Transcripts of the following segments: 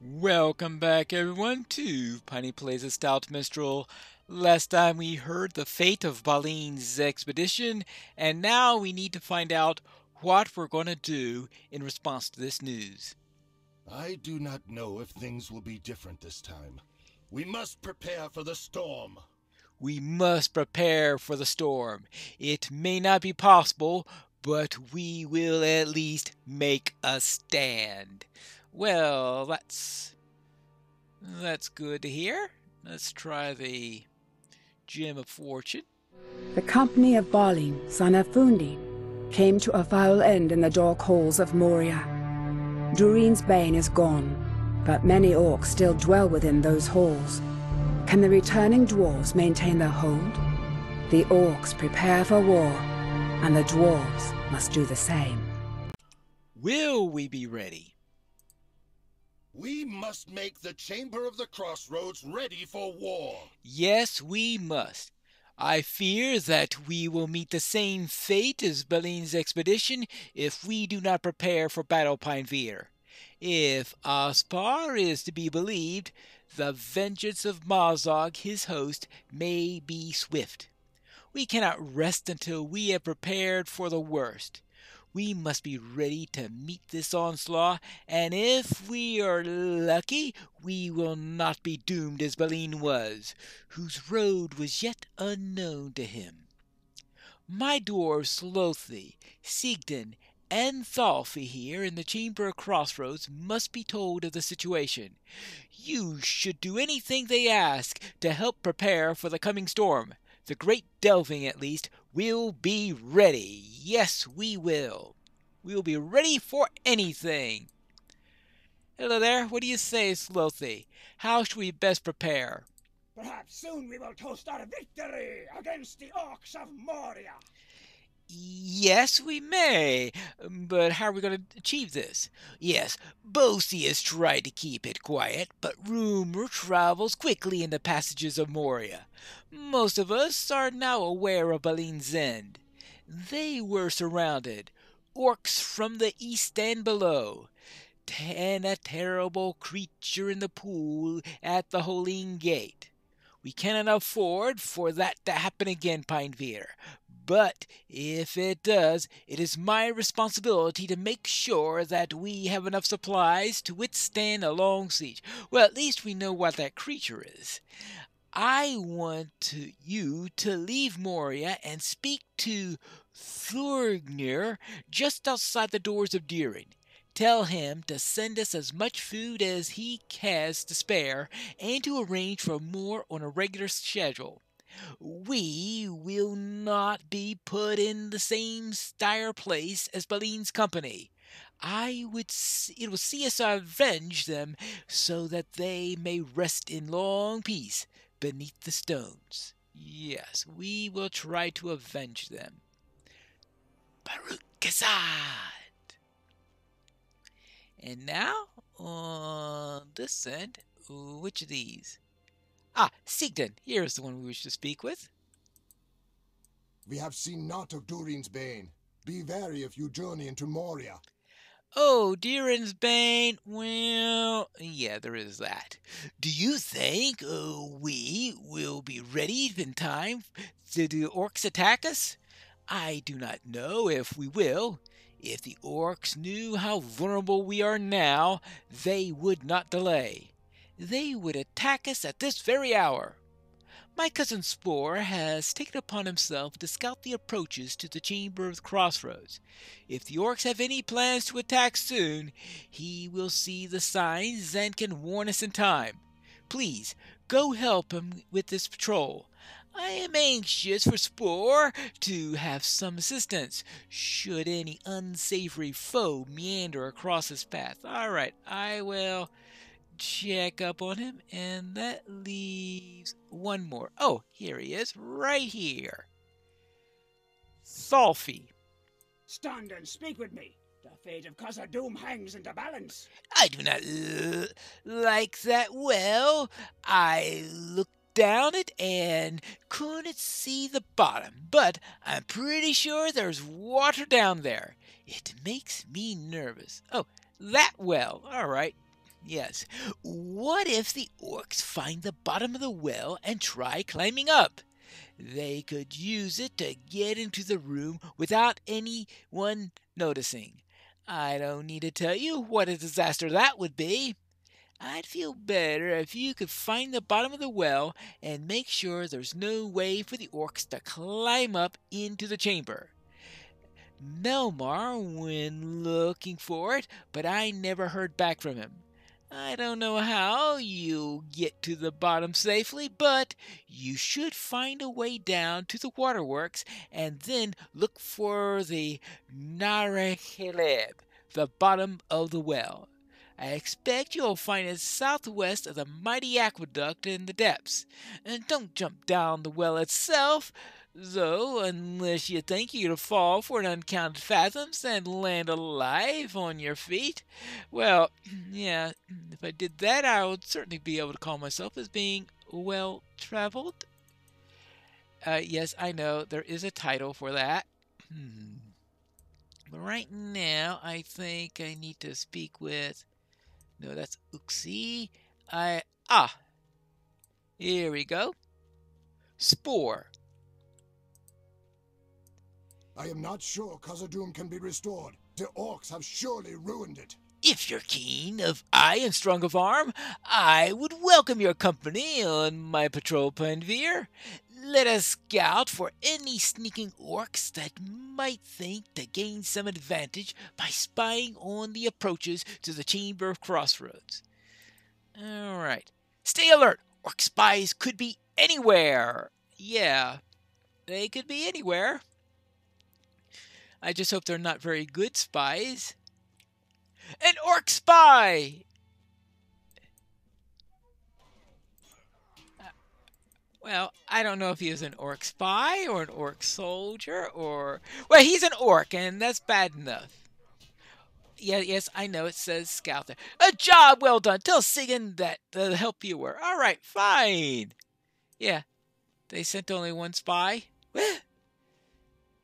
Welcome back, everyone, to Piney Plays a Stout Minstrel. Last time we heard the fate of Balin's expedition, and now we need to find out what we're going to do in response to this news. I do not know if things will be different this time. We must prepare for the storm. We must prepare for the storm. It may not be possible, but we will at least make a stand. Well, that's good to hear. Let's try the Gem of Fortune. The company of Balin, son of Fundi, came to a foul end in the dark halls of Moria. Durin's bane is gone, but many orcs still dwell within those halls. Can the returning dwarves maintain their hold? The orcs prepare for war, and the dwarves must do the same. Will we be ready? We must make the Chamber of the Crossroads ready for war. Yes, we must. I fear that we will meet the same fate as Balin's expedition if we do not prepare for Battle Pinevere. If Aspar is to be believed, the vengeance of Mazog, his host, may be swift. We cannot rest until we have prepared for the worst. We must be ready to meet this onslaught, and if we are lucky, we will not be doomed as Balin was, whose road was yet unknown to him. My dwarves Slothy, Sigden, and Thalfi here in the Chamber of Crossroads must be told of the situation. You should do anything they ask to help prepare for the coming storm. The great delving, at least, will be ready. Yes, we will. We will be ready for anything. Hello there. What do you say, Slothy? How should we best prepare? Perhaps soon we will toast our victory against the orcs of Moria. Yes, we may. But how are we going to achieve this? Yes, Bosi has tried to keep it quiet, but rumor travels quickly in the passages of Moria. Most of us are now aware of Balin's end. They were surrounded, orcs from the east and below, and a terrible creature in the pool at the Holing Gate. We cannot afford for that to happen again, Pinevere. But if it does, it is my responsibility to make sure that we have enough supplies to withstand a long siege. Well, at least we know what that creature is. I want you to leave Moria and speak to Thorgnir just outside the doors of Durin. Tell him to send us as much food as he has to spare and to arrange for more on a regular schedule. We will not be put in the same dire place as Balin's company. It will see us avenge them so that they may rest in long peace beneath the stones. Yes, we will try to avenge them. Baruch Kazad! And now, on this end, which of these? Sigden, here's the one we wish to speak with. We have seen naught of Durin's bane. Be wary if you journey into Moria. Oh, Durin's bane? Well, yeah, there is that. Do you think we will be ready in time to the orcs attack us? I do not know if we will. If the orcs knew how vulnerable we are now, they would not delay. They would attack us at this very hour. My cousin Spore has taken upon himself to scout the approaches to the Chamber of the Crossroads. If the orcs have any plans to attack soon, he will see the signs and can warn us in time. Please, go help him with this patrol. I am anxious for Spore to have some assistance, should any unsavory foe meander across his path. All right, I will check up on him, and that leaves one more. Oh, here he is, right here. Thalfi. Stand and speak with me. The fate of Khazad-dûm hangs in the balance. I do not like that well. I looked down it and couldn't see the bottom, but I'm pretty sure there's water down there. It makes me nervous. Oh, that well. All right. Yes. What if the orcs find the bottom of the well and try climbing up? They could use it to get into the room without anyone noticing. I don't need to tell you what a disaster that would be. I'd feel better if you could find the bottom of the well and make sure there's no way for the orcs to climb up into the chamber. Melmar went looking for it, but I never heard back from him. I don't know how you'll get to the bottom safely, but you should find a way down to the waterworks and then look for the Nareheleb, the bottom of the well. I expect you'll find it southwest of the mighty aqueduct in the depths. And don't jump down the well itself, though, unless you think you'd fall for an uncounted fathoms and land alive on your feet. Well, yeah, if I did that, I would certainly be able to call myself as being well-traveled. Yes, I know, there is a title for that. But right now, I think I need to speak with... No, that's Uxie. Here we go. Spore. I am not sure Khazad-dûm can be restored. The orcs have surely ruined it. If you're keen of eye and strong of arm, I would welcome your company on my patrol, Panveer. Let us scout for any sneaking orcs that might think to gain some advantage by spying on the approaches to the Chamber of Crossroads. All right. Stay alert. Orc spies could be anywhere. Yeah, they could be anywhere. I just hope they're not very good spies. An orc spy! Well, I don't know if he is an orc spy or an orc soldier or... Well, he's an orc, and that's bad enough. Yeah, yes, I know it says scout there. A job well done. Tell Sigyn that the help you were. All right, fine. Yeah, they sent only one spy?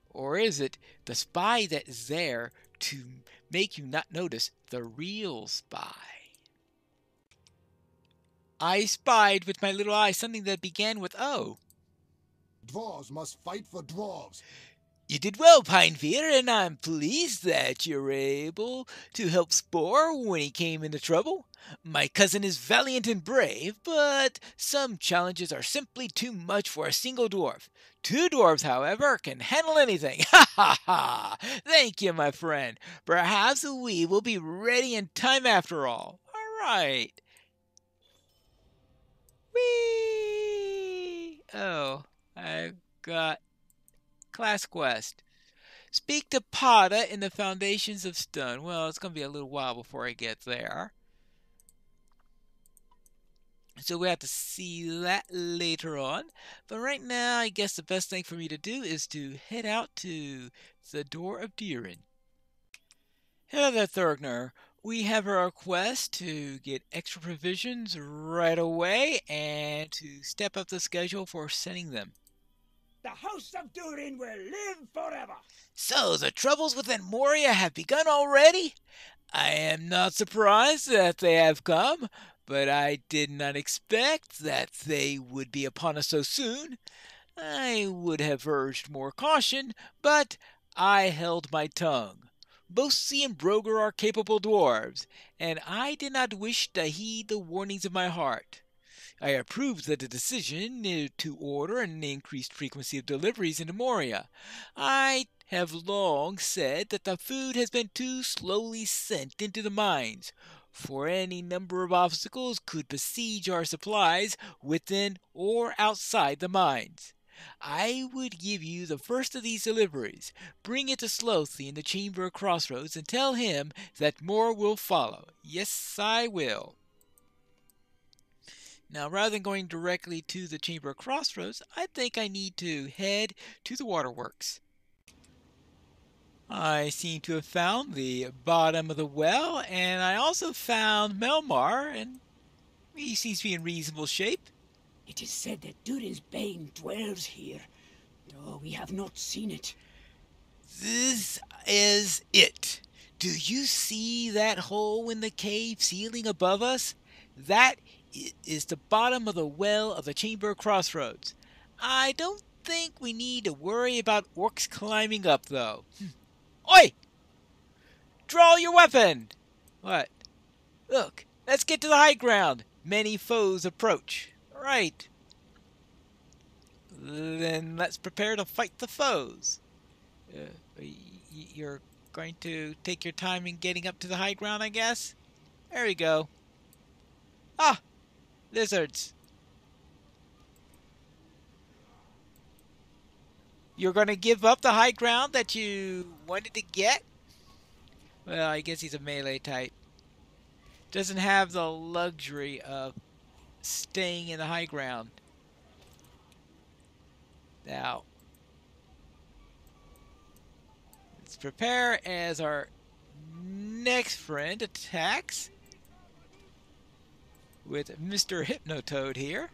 Or is it the spy that is there to make you not notice the real spy? I spied with my little eye something that began with O. Dwarves must fight for dwarves. You did well, Pineveer, and I'm pleased that you're able to help Spore when he came into trouble. My cousin is valiant and brave, but some challenges are simply too much for a single dwarf. 2 dwarves, however, can handle anything. Ha ha ha! Thank you, my friend. Perhaps we will be ready in time after all. All right. Whee! Oh, I've got class quest. Speak to Pada in the Foundations of Stone. Well, it's going to be a little while before I get there. So we have to see that later on. But right now, I guess the best thing for me to do is to head out to the Door of Diren. Hello there, Thurgner. We have a request to get extra provisions right away and to step up the schedule for sending them. The House of Durin will live forever. So the troubles within Moria have begun already? I am not surprised that they have come, but I did not expect that they would be upon us so soon. I would have urged more caution, but I held my tongue. Bosi and Broger are capable dwarves, and I did not wish to heed the warnings of my heart. I approved the decision to order an increased frequency of deliveries into Moria. I have long said that the food has been too slowly sent into the mines, for any number of obstacles could besiege our supplies within or outside the mines. I would give you the first of these deliveries. Bring it to Slothy in the Chamber of Crossroads and tell him that more will follow. Yes, I will. Now, rather than going directly to the Chamber of Crossroads, I think I need to head to the waterworks. I seem to have found the bottom of the well, and I also found Melmar, and he seems to be in reasonable shape. It is said that Durin's Bane dwells here, though we have not seen it. This is it. Do you see that hole in the cave ceiling above us? That is the bottom of the well of the chamber crossroads. I don't think we need to worry about orcs climbing up, though. Oi! Draw your weapon! What? Look, let's get to the high ground. Many foes approach. Right. Then let's prepare to fight the foes. You're going to take your time in getting up to the high ground, I guess? There we go. Ah! Lizards. You're going to give up the high ground that you wanted to get? Well, I guess he's a melee type. Doesn't have the luxury of staying in the high ground. Now, let's prepare as our next friend attacks with Mr. Hypnotoad here.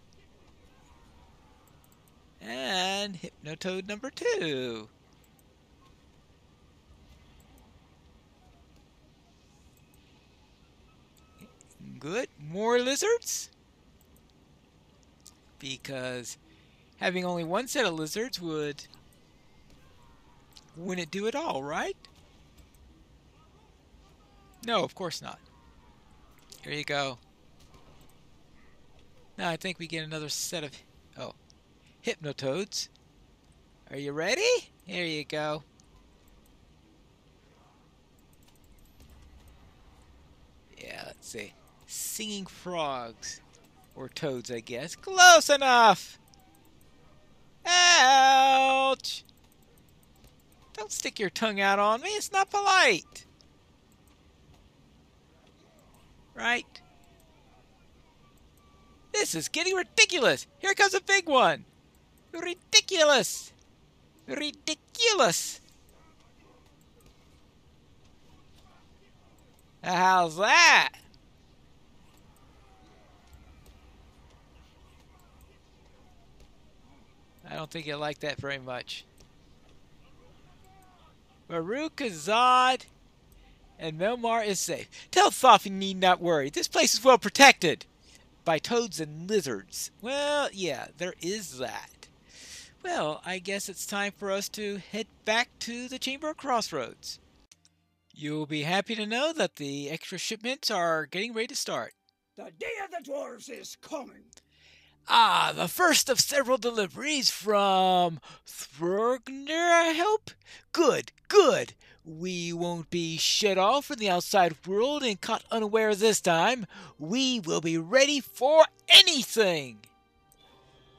And Hypnotoad number 2. Good. More lizards? Because having only one set of lizards wouldn't do it all, right? No, of course not. Here you go. Now I think we get another set of Hypnotoads. Are you ready? Here you go. Yeah, let's see. Singing frogs. Or toads, I guess. Close enough! Ouch! Don't stick your tongue out on me. It's not polite. Right? This is getting ridiculous. Here comes a big one. Ridiculous. Ridiculous. How's that? I don't think you'll like that very much. Marukazad and Melmar is safe. Tell Thoth he need not worry. This place is well protected by toads and lizards. Well, yeah, there is that. Well, I guess it's time for us to head back to the Chamber of Crossroads. You'll be happy to know that the extra shipments are getting ready to start. The day of the dwarves is coming. Ah, the first of several deliveries from Throgner, I hope? Good, good. We won't be shut off from the outside world and caught unawares this time. We will be ready for anything.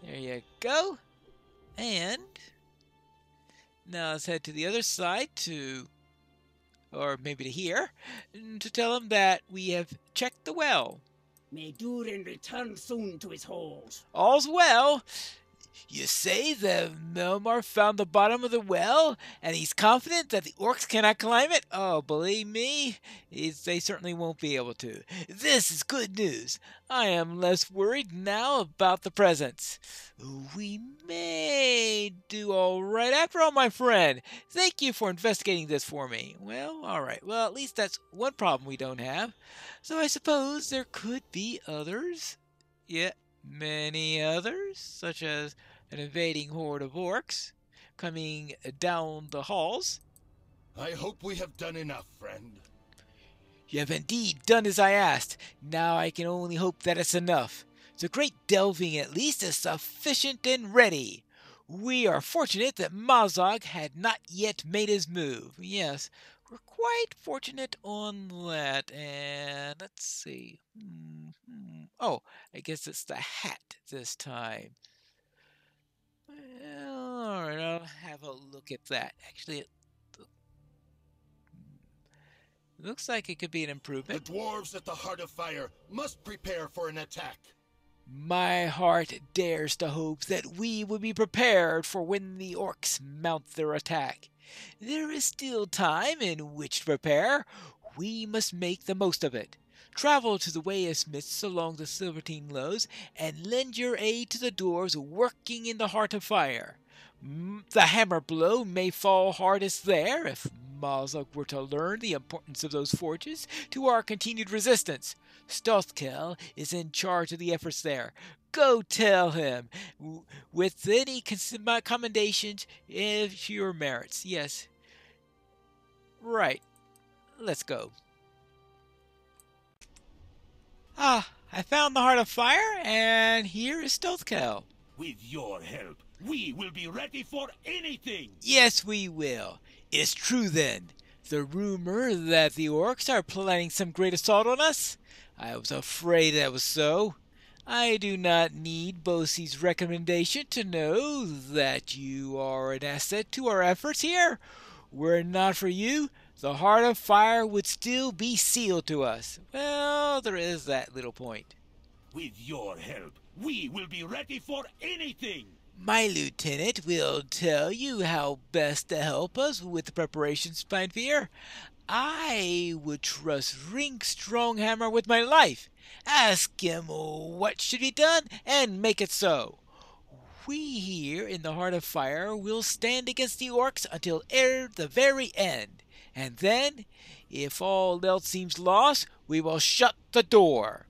There you go. And now let's head to the other side or maybe to here, to tell them that we have checked the well. May Durin return soon to his holes. All's well. You say that Melmar found the bottom of the well, and he's confident that the orcs cannot climb it? Oh, believe me, they certainly won't be able to. This is good news. I am less worried now about the presents. We may do all right after all, my friend. Thank you for investigating this for me. Well, all right. Well, at least that's one problem we don't have. So I suppose there could be others. Yeah, many others, such as an invading horde of orcs coming down the halls. I hope we have done enough, friend. You have indeed done as I asked. Now I can only hope that it's enough. The great delving at least is sufficient and ready. We are fortunate that Mazog had not yet made his move. Yes, we're quite fortunate on that. And let's see. Oh, I guess it's the hat this time. Well, alright, I'll have a look at that. Actually, it looks like it could be an improvement. The dwarves at the Heart of Fire must prepare for an attack. My heart dares to hope that we will be prepared for when the orcs mount their attack. There is still time in which to prepare. We must make the most of it. Travel to the Way of Smiths along the Silvertine Lows and lend your aid to the dwarves working in the Heart of Fire. The hammer blow may fall hardest there if Mazog were to learn the importance of those forges to our continued resistance. Stothkel is in charge of the efforts there. Go tell him, with any commendations of your merits. Yes. Right. Let's go. Ah, I found the Heart of Fire, and here is Stothkel. With your help, we will be ready for anything! Yes, we will. It's true then. The rumor that the orcs are planning some great assault on us? I was afraid that was so. I do not need Bosie's recommendation to know that you are an asset to our efforts here. Were it not for you, the Heart of Fire would still be sealed to us. Well, there is that little point. With your help, we will be ready for anything! My lieutenant will tell you how best to help us with the preparations, Spinefear. I would trust Ring Stronghammer with my life. Ask him what should be done and make it so. We here in the Heart of Fire will stand against the orcs until the very end. And then, if all else seems lost, we will shut the door.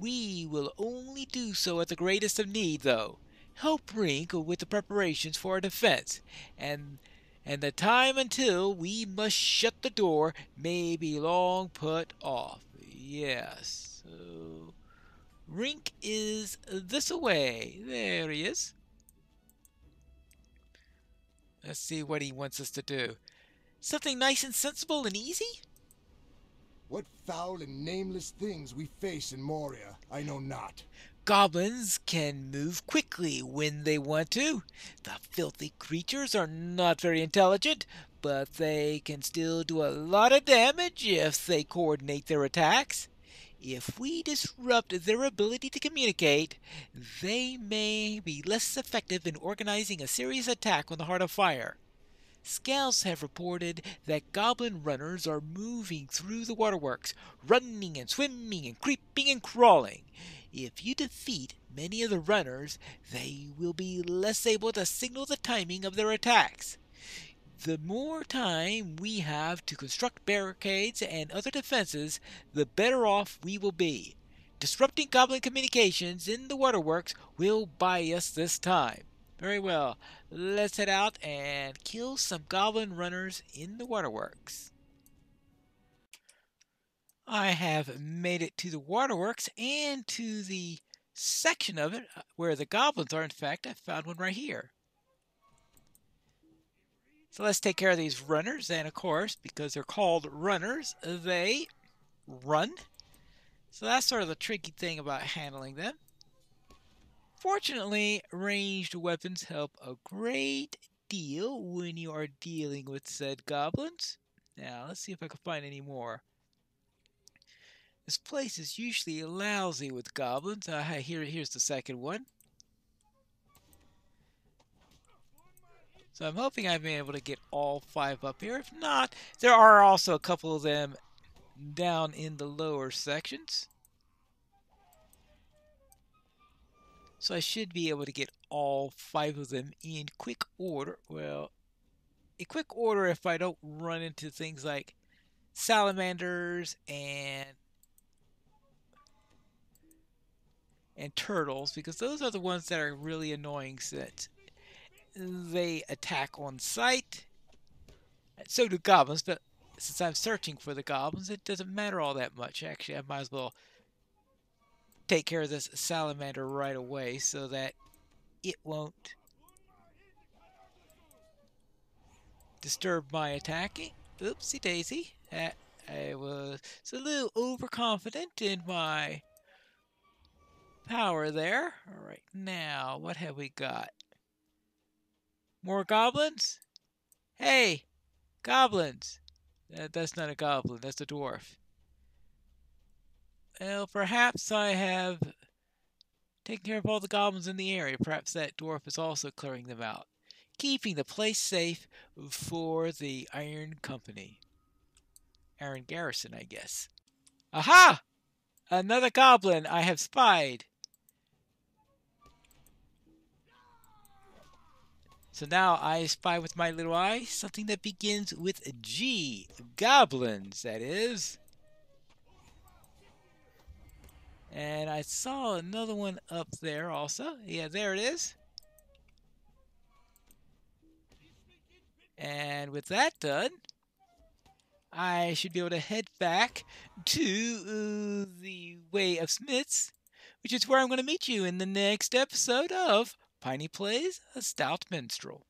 We will only do so at the greatest of need, though. Help Rink with the preparations for our defense, and the time until we must shut the door may be long put off. Yes, so Rink is this away. There he is. Let's see what he wants us to do. Something nice and sensible and easy? What foul and nameless things we face in Moria, I know not. Goblins can move quickly when they want to. The filthy creatures are not very intelligent, but they can still do a lot of damage if they coordinate their attacks. If we disrupt their ability to communicate, they may be less effective in organizing a serious attack on the Heart of Fire. Scouts have reported that goblin runners are moving through the waterworks, running and swimming and creeping and crawling. If you defeat many of the runners, they will be less able to signal the timing of their attacks. The more time we have to construct barricades and other defenses, the better off we will be. Disrupting goblin communications in the waterworks will buy us this time. Very well, let's head out and kill some goblin runners in the waterworks. I have made it to the waterworks and to the section of it where the goblins are. In fact, I found one right here. So let's take care of these runners, and of course, because they're called runners, they run. So that's sort of the tricky thing about handling them. Fortunately, ranged weapons help a great deal when you are dealing with said goblins. Now, let's see if I can find any more. This place is usually lousy with goblins. Here's the second one. So I'm hoping I've been able to get all 5 up here. If not, there are also a couple of them down in the lower sections. So I should be able to get all 5 of them in quick order. Well, in quick order if I don't run into things like salamanders and turtles, because those are the ones that are really annoying since they attack on sight. So do goblins, but since I'm searching for the goblins, it doesn't matter all that much. Actually, I might as well take care of this salamander right away so that it won't disturb my attacking. Oopsie daisy. I was a little overconfident in my power there. Alright, now what have we got? More goblins? Hey, goblins! That's not a goblin, that's a dwarf. Well, perhaps I have taken care of all the goblins in the area. Perhaps that dwarf is also clearing them out, keeping the place safe for the Iron Company. Iron Garrison, I guess. Aha! Another goblin I have spied. So now I spy with my little eye something that begins with G. Goblins, that is. And I saw another one up there also. Yeah, there it is. And with that done, I should be able to head back to the Way of Smiths, which is where I'm going to meet you in the next episode of Piney Plays a Stout Minstrel.